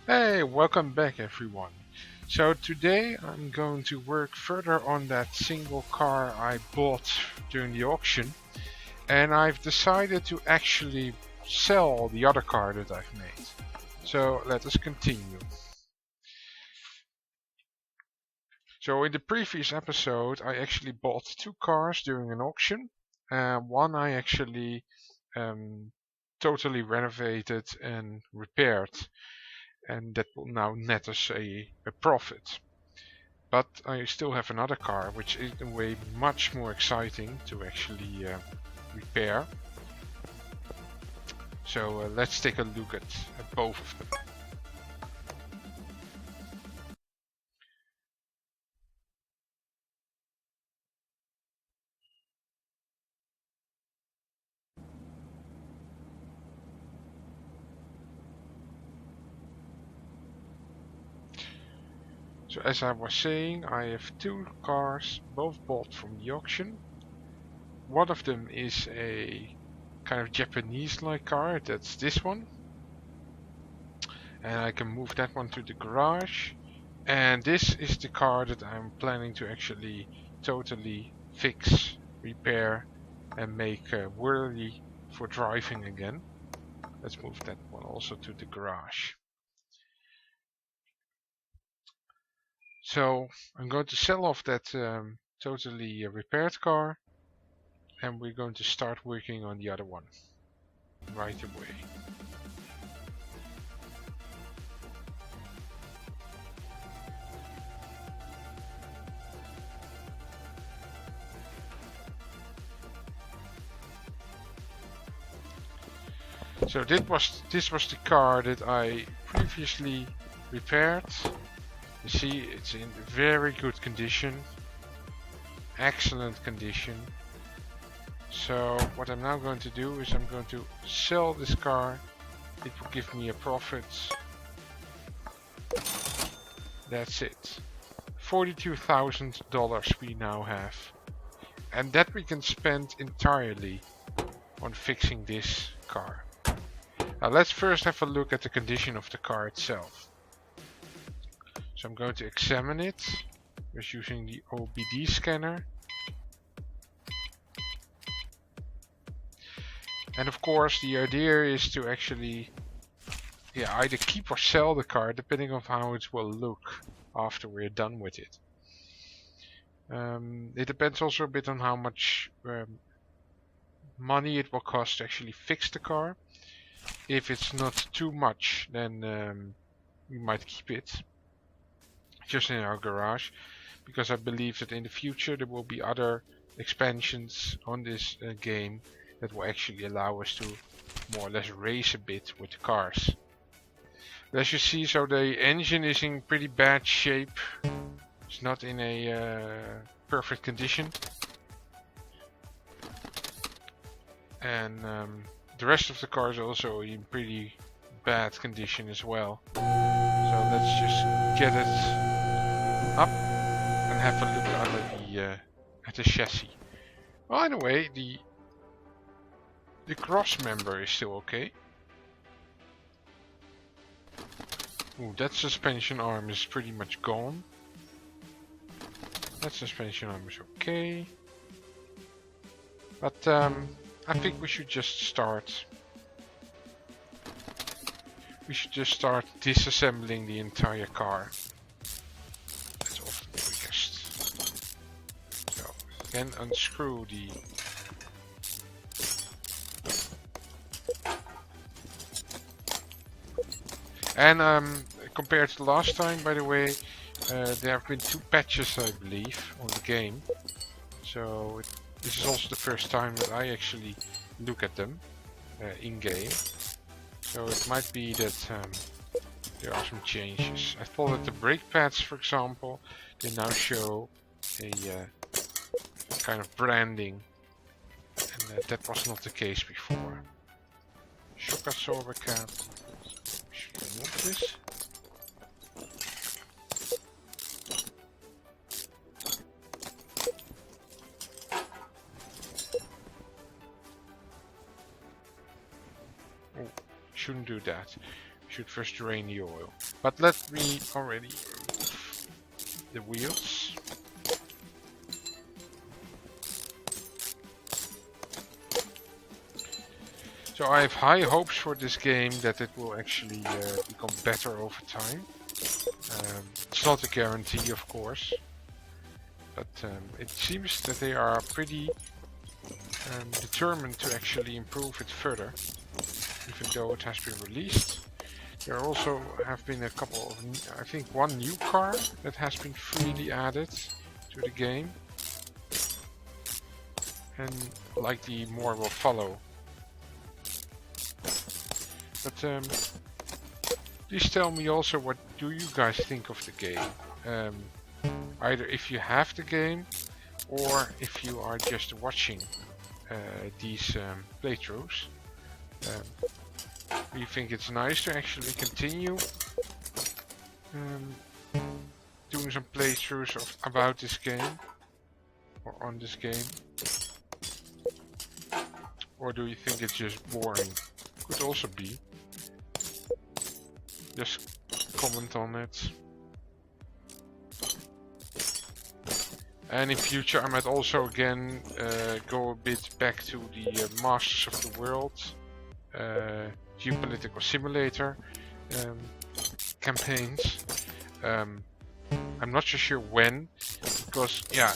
Hey, welcome back everyone. So today I'm going to work further on that single car I bought during the auction, and I've decided to actually sell the other car that I've made. So let us continue. So in the previous episode I actually bought two cars during an auction. One I actually um, totally renovated and repaired, and that will now net us a profit. But I still have another car which is in a way much more exciting to actually repair. So let's take a look at both of them. So as I was saying, I have two cars, both bought from the auction. One of them is a kind of Japanese-like car, that's this one. And I can move that one to the garage. And this is the car that I'm planning to actually totally fix, repair, and make worthy for driving again. Let's move that one also to the garage. So I'm going to sell off that totally repaired car, and we're going to start working on the other one right away. So this was the car that I previously repaired. You see, it's in very good condition, excellent condition. So what I'm now going to do is I'm going to sell this car. It will give me a profit. That's it. $42,000 we now have. And that we can spend entirely on fixing this car. Now let's first have a look at the condition of the car itself. So I'm going to examine it just using the OBD scanner. And of course the idea is to actually either keep or sell the car depending on how it will look after we're done with it. It depends also a bit on how much money it will cost to actually fix the car. If it's not too much, then we might keep it just in our garage, because I believe that in the future there will be other expansions on this game that will actually allow us to more or less race a bit with the cars. As you see, so the engine is in pretty bad shape. It's not in a perfect condition. And the rest of the car is also in pretty bad condition as well. So let's just get it up and have a look under at the chassis. Well, in a way, the cross member is still okay. Ooh, that suspension arm is pretty much gone. That suspension arm is okay. But I think we should just start. We should just start disassembling the entire car. That's often the quickest. So again, unscrew the and compared to last time, by the way, there have been 2 patches, I believe, on the game. So this is also the first time that I actually look at them in game. So it might be that there are some changes. I thought that the brake pads, for example, they now show a kind of branding, and that was not the case before. Shock absorber cap. We should remove this. Oh, shouldn't do that. Should first drain the oil. But let me already remove the wheels. So I have high hopes for this game that it will actually become better over time. It's not a guarantee, of course, but it seems that they are pretty determined to actually improve it further, even though it has been released. There also have been a couple of, I think one new car that has been freely added to the game, and likely more will follow. But please tell me also, what do you guys think of the game? Either if you have the game or if you are just watching these playthroughs. Do you think it's nice to actually continue doing some playthroughs about this game or on this game? Or do you think it's just boring? Could also be. Just comment on it. And in future I might also again go a bit back to the Masters of the World geopolitical simulator campaigns. I'm not so sure when, because yeah,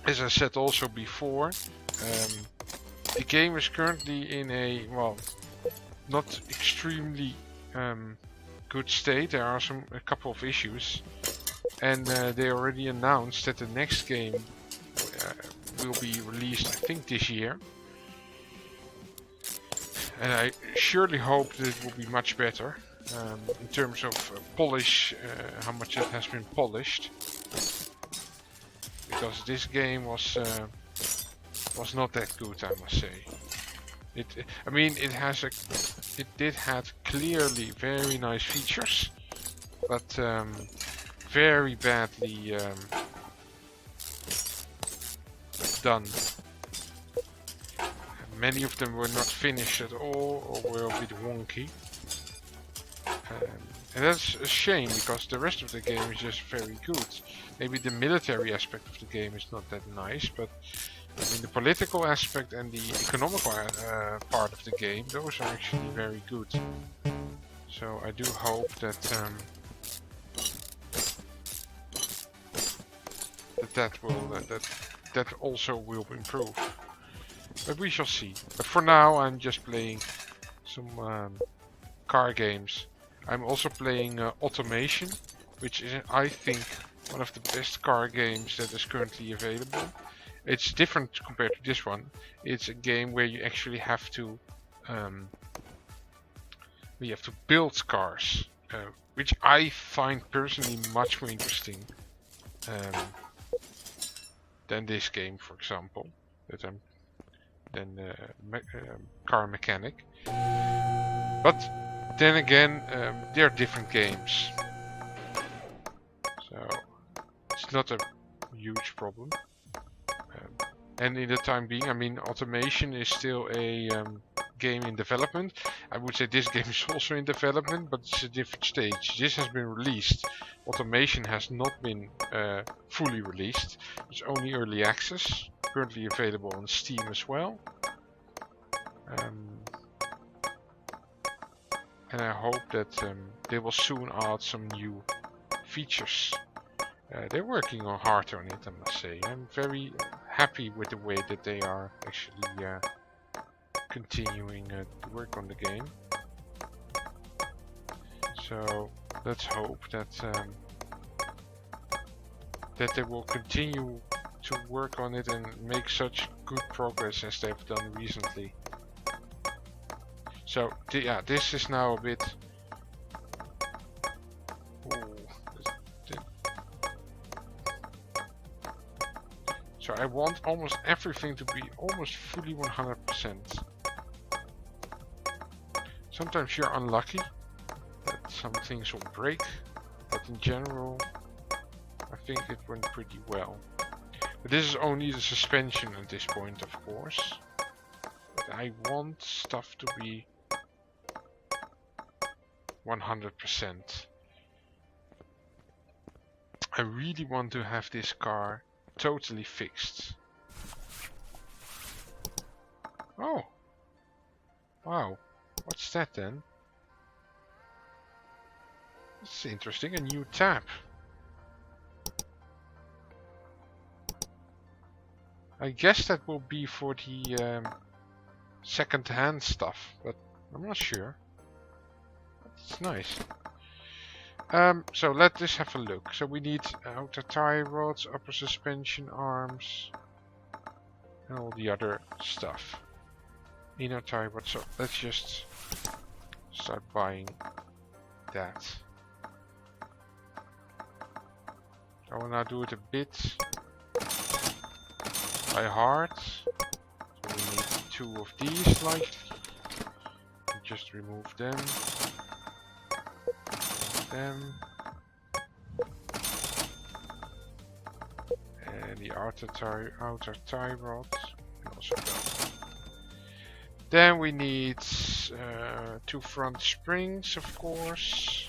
as I said also before, the game is currently in a, well, not extremely good state. There are a couple of issues, and they already announced that the next game will be released, I think, this year. And I surely hope that it will be much better in terms of polish, how much it has been polished. Because this game was not that good, I must say. I mean, it did have clearly very nice features, but very badly done. Many of them were not finished at all, or were a bit wonky. And that's a shame, because the rest of the game is just very good. Maybe the military aspect of the game is not that nice, but I mean the political aspect and the economical part of the game, those are actually very good. So I do hope that that also will improve. But we shall see. But for now I'm just playing some car games. I'm also playing Automation, which is, I think, one of the best car games that is currently available. It's different compared to this one. It's a game where you actually have to build cars, which I find personally much more interesting than this game, for example, than Car Mechanic. But then again, they're different games, so it's not a huge problem. And in the time being, I mean, Automation is still a game in development. I would say this game is also in development, but it's a different stage. This has been released. Automation has not been fully released. It's only early access, currently available on Steam as well. And I hope that they will soon add some new features. They're working hard on it, I must say. I'm very happy with the way that they are actually continuing to work on the game. So let's hope that that they will continue to work on it and make such good progress as they've done recently. So yeah, this is now a bit. So I want almost everything to be almost fully 100%. Sometimes you're unlucky that some things will break, but in general I think it went pretty well. But this is only the suspension at this point, of course. But I want stuff to be 100%. I really want to have this car totally fixed. Oh! Wow. What's that then? That's interesting. A new tab. I guess that will be for the second-hand stuff, but I'm not sure. It's nice. So let us have a look. So we need outer tie rods, upper suspension arms, and all the other stuff. Inner tie rods. So let's just start buying that. I will now do it a bit by heart. So we need 2 of these, like. Just remove them. Them. And the outer tie rod can also go. Then we need 2 front springs, of course.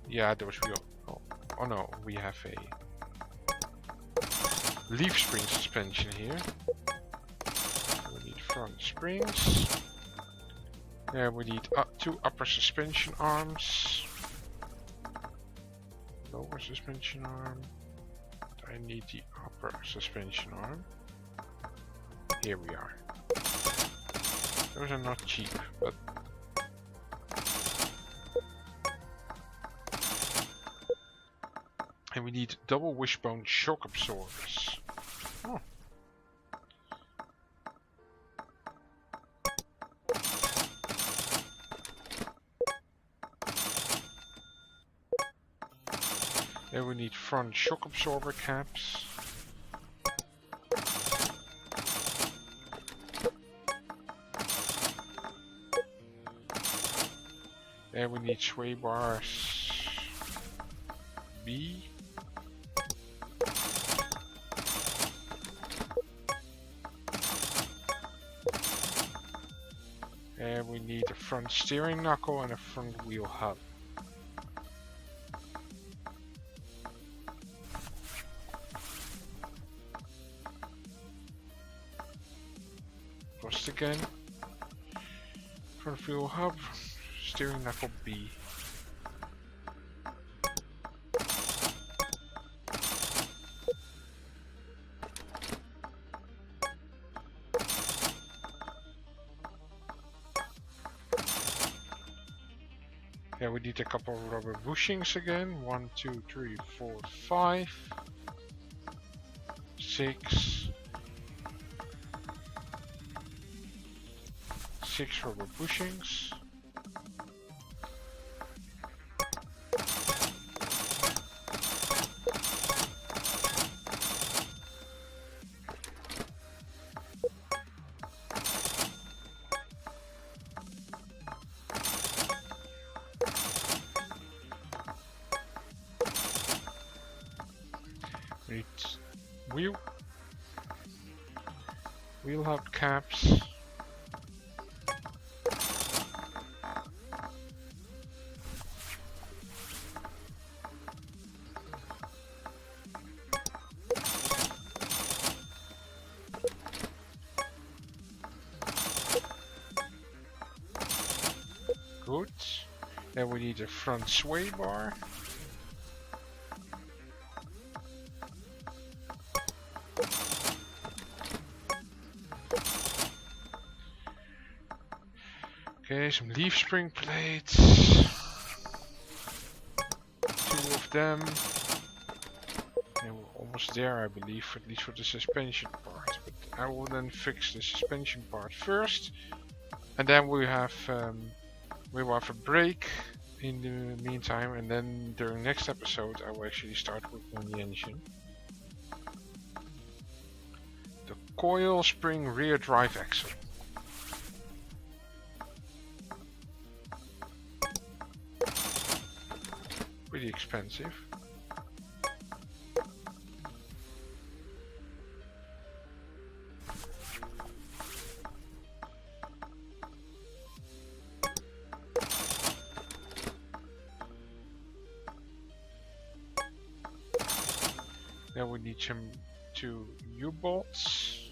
Yeah, those we all. Oh no, we have a leaf spring suspension here. We need front springs. There we need 2 upper suspension arms. Lower suspension arm. I need the upper suspension arm. Here we are. Those are not cheap, but and we need double wishbone shock absorbers. Oh. Then we need front shock absorber caps. Then we need sway bars B. And we need a front steering knuckle and a front wheel hub. First again. Front wheel hub, steering knuckle B. Yeah, we need a couple of rubber bushings again. 1, 2, 3, 4, 5, 6. 6 rubber bushings. Need wheel hub caps. Good. Then we need a front sway bar. Okay, some leaf spring plates. 2 of them. And we're almost there, I believe, at least for the suspension part. But I will then fix the suspension part first. And then we will have a break in the meantime. And then during next episode, I will actually start working on the engine. The coil spring rear drive axle. Pretty expensive. Then we need some 2 U-bolts.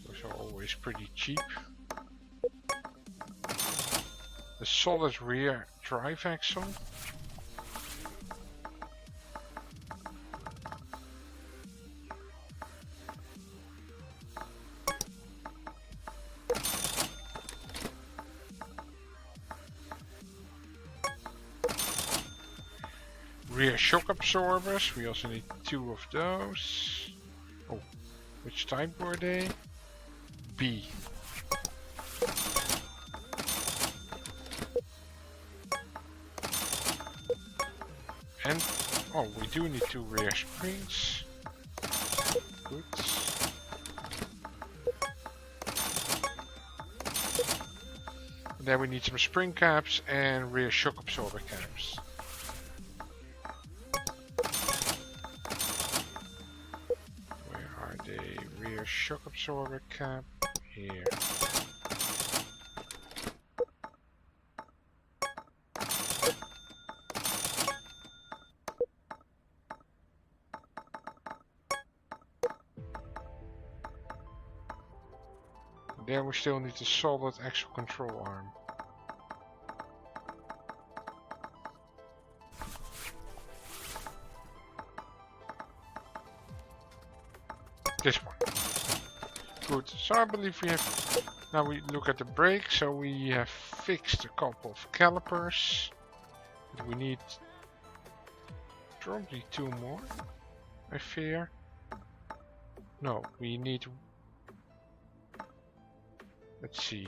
Those are always pretty cheap. The solid rear drive axle. Rear shock absorbers, we also need 2 of those. Oh, which type were they? B. And, oh, we do need 2 rear springs. Good. And then we need some spring caps and rear shock absorber caps. Rear shock absorber cap here. There we still need a solid axle control arm. This one. Good. So I believe we have... Now we look at the brakes. So we have fixed a couple of calipers. But we need probably 2 more, I fear. No, we need... Let's see.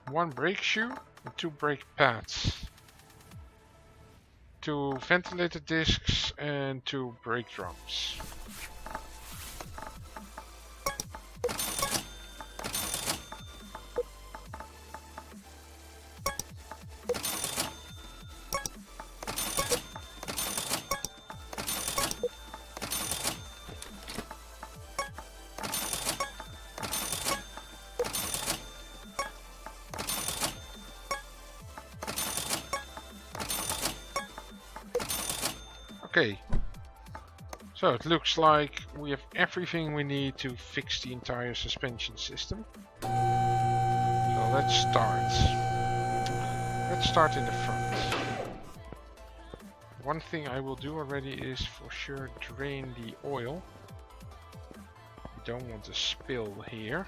1 brake shoe and 2 brake pads. 2 ventilator discs and 2 brake drums. Okay, so it looks like we have everything we need to fix the entire suspension system. So let's start. Let's start in the front. One thing I will do already is for sure drain the oil. We don't want to spill here.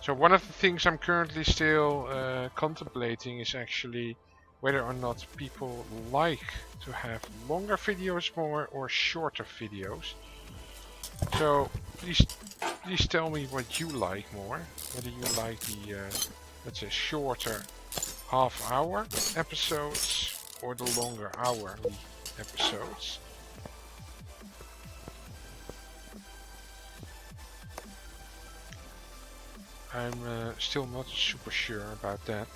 So one of the things I'm currently still contemplating is actually whether or not people like to have longer videos more or shorter videos. So please tell me what you like more. Whether you like the let's say shorter half-hour episodes or the longer hourly episodes. I'm still not super sure about that.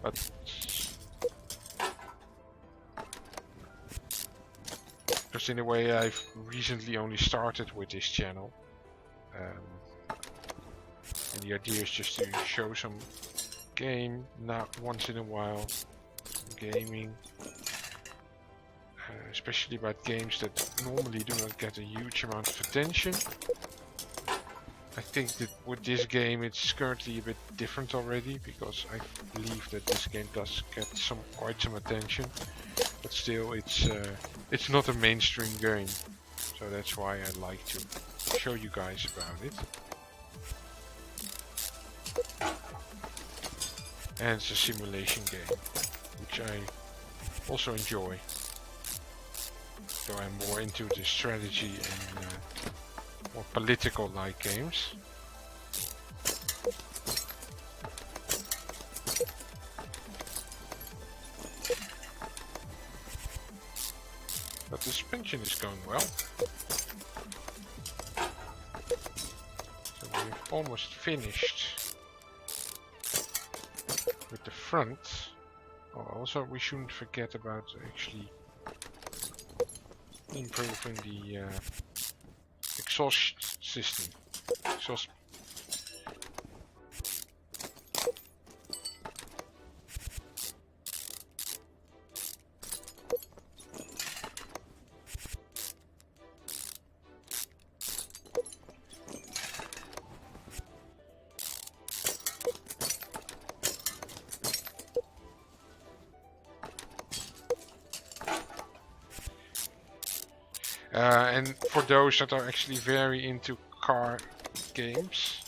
But because in a way I've recently only started with this channel, and the idea is just to show some game now once in a while, gaming, especially about games that normally do not get a huge amount of attention. I think that with this game it's currently a bit different already, because I believe that this game does get quite some attention, but still it's not a mainstream game, so that's why I like to show you guys about it. And it's a simulation game, which I also enjoy, so I'm more into the strategy and more political-like games. But the suspension is going well. So we've almost finished with the front. Oh, also we shouldn't forget about actually improving the exhaust system. Exhaust. And for those that are actually very into car games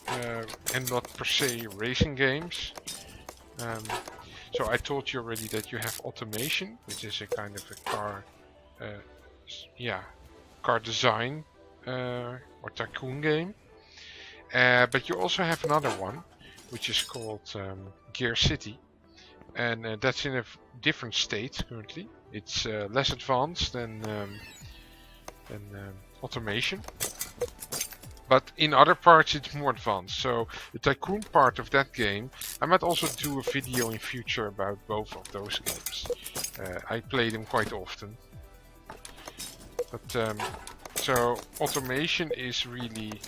and not per se racing games, so I told you already that you have automation, which is a kind of a car, car design or tycoon game. But you also have another one, which is called Gear City, and that's in a different state currently. It's less advanced than automation, but in other parts it's more advanced. So the tycoon part of that game, I might also do a video in future about both of those games. I play them quite often, but so automation is really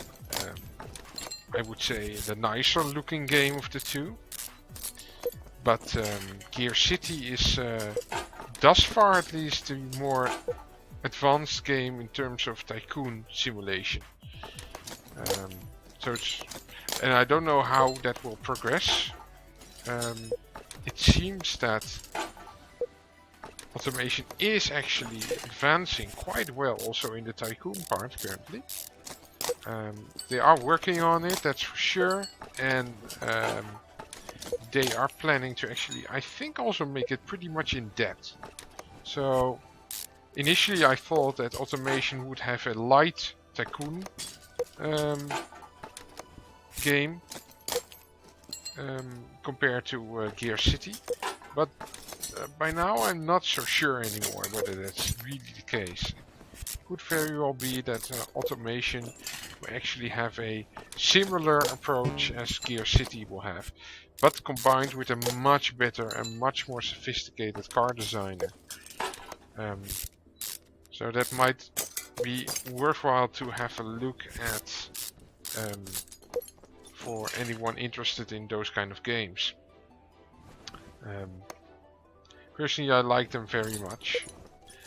I would say the nicer looking game of the two, but Gear City is thus far at least the more advanced game in terms of tycoon simulation. So it's, and I don't know how that will progress. It seems that automation is actually advancing quite well also in the tycoon part currently. They are working on it, that's for sure, and they are planning to actually, I think, also make it pretty much in depth. So initially I thought that automation would have a light tycoon game compared to Gear City, but by now I'm not so sure anymore whether that's really the case. Could very well be that automation will actually have a similar approach as Gear City will have, but combined with a much better and much more sophisticated car designer. So that might be worthwhile to have a look at for anyone interested in those kind of games. Personally, I like them very much.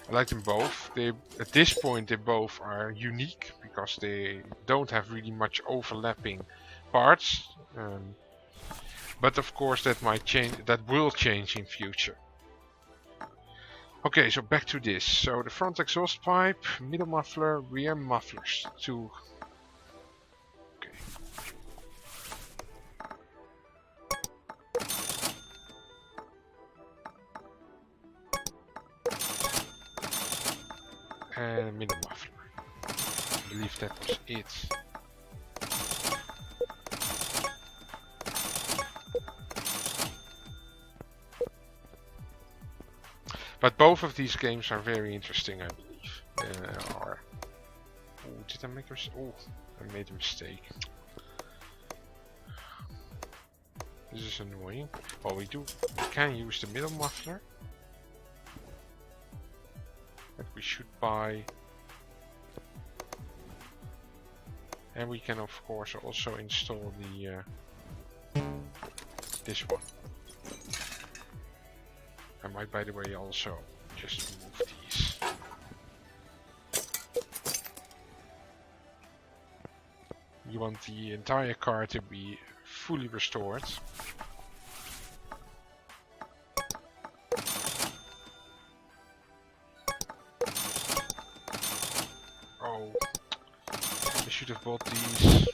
I like them both. At this point they both are unique because they don't have really much overlapping parts. But of course that might change. That will change in future. Okay, so back to this. So the front exhaust pipe, middle muffler, rear mufflers. Okay. And middle muffler. I believe that was it. But both of these games are very interesting, I believe. Oh, did I make a mistake? Oh, I made a mistake. This is annoying. Well, we can use the middle muffler. But we should buy. And we can of course also install the this one. I might, by the way, also just move these. You want the entire car to be fully restored. Oh, I should have bought these.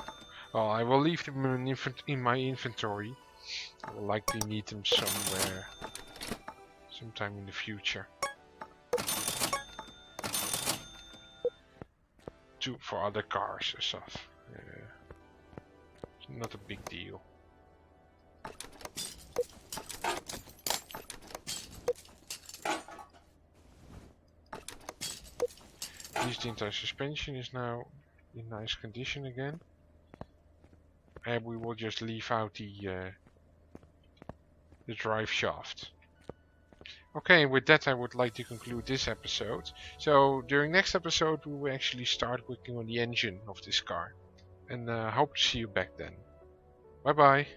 Well, I will leave them in my inventory. I will likely need them somewhere. Sometime in the future. For other cars and stuff. It's not a big deal. At least the entire suspension is now in nice condition again. And we will just leave out the drive shaft. Okay, with that I would like to conclude this episode. So during next episode we will actually start working on the engine of this car. And I hope to see you back then. Bye bye.